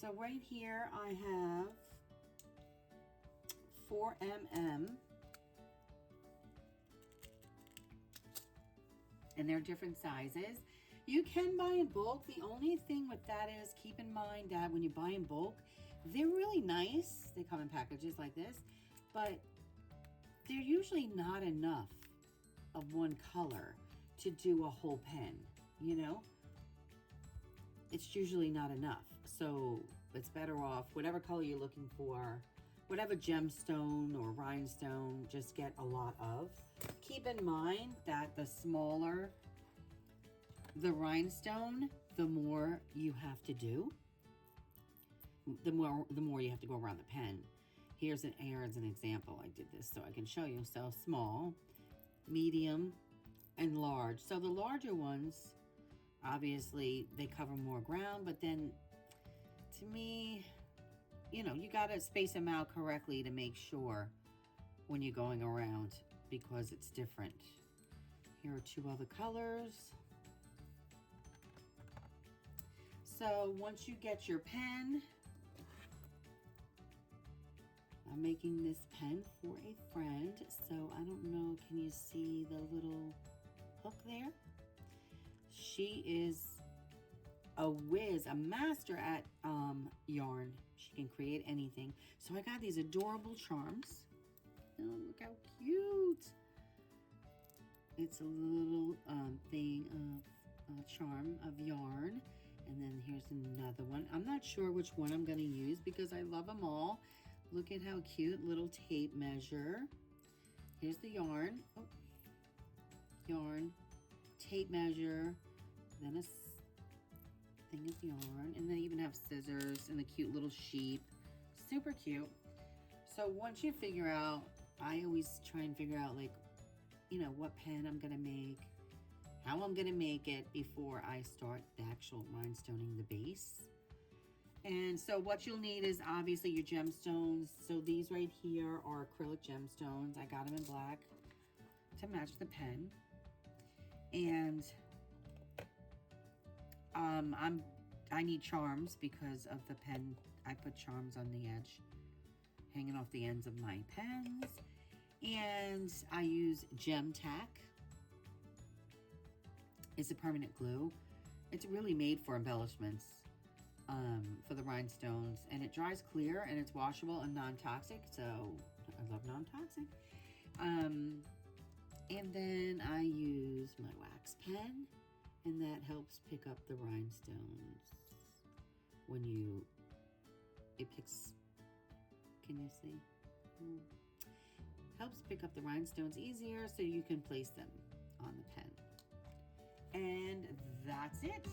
So right here I have 4mm, and they're different sizes. You can buy in bulk. The only thing with that is keep in mind that when you buy in bulk, they're really nice. They come in packages like this, but they're usually not enough of one color to do a whole pen, you know? It's usually not enough. So it's better off, whatever color you're looking for, whatever gemstone or rhinestone, just get a lot of. Keep in mind that the smaller the rhinestone, the more you have to do. The more you have to go around the pen. Here's an example. I did this so I can show you. So small, medium, and large. So the larger ones, obviously, they cover more ground, but then to me, you know, you gotta space them out correctly to make sure when you're going around, because it's different. Here are two other colors. So once you get your pen, I'm making this pen for a friend. So I don't know, can you see the little hook there? She is a whiz, a master at yarn. She can create anything. So I got these adorable charms. Oh, look how cute. It's a little thing of charm of yarn. And then here's another one. I'm not sure which one I'm going to use because I love them all. Look at how cute. Little tape measure. Here's the yarn. Oh. Yarn. Tape measure. Then a thing of yarn. And then even have scissors and a cute little sheep. Super cute. So once you figure out, I always try and figure out, like, you know, what pen I'm going to make, how I'm going to make it before I start the actual rhinestoning the base. And so what you'll need is obviously your gemstones. So these right here are acrylic gemstones. I got them in black to match the pen. And I need charms because of the pen. I put charms on the edge, hanging off the ends of my pens. And I use Gem Tack. It's a permanent glue. It's really made for embellishments, for the rhinestones, and it dries clear and it's washable and non-toxic. So I love non-toxic. And then I use my wax pen, and that helps pick up the rhinestones when it picks, can you see? Helps pick up the rhinestones easier so you can place them on the pen. And that's it.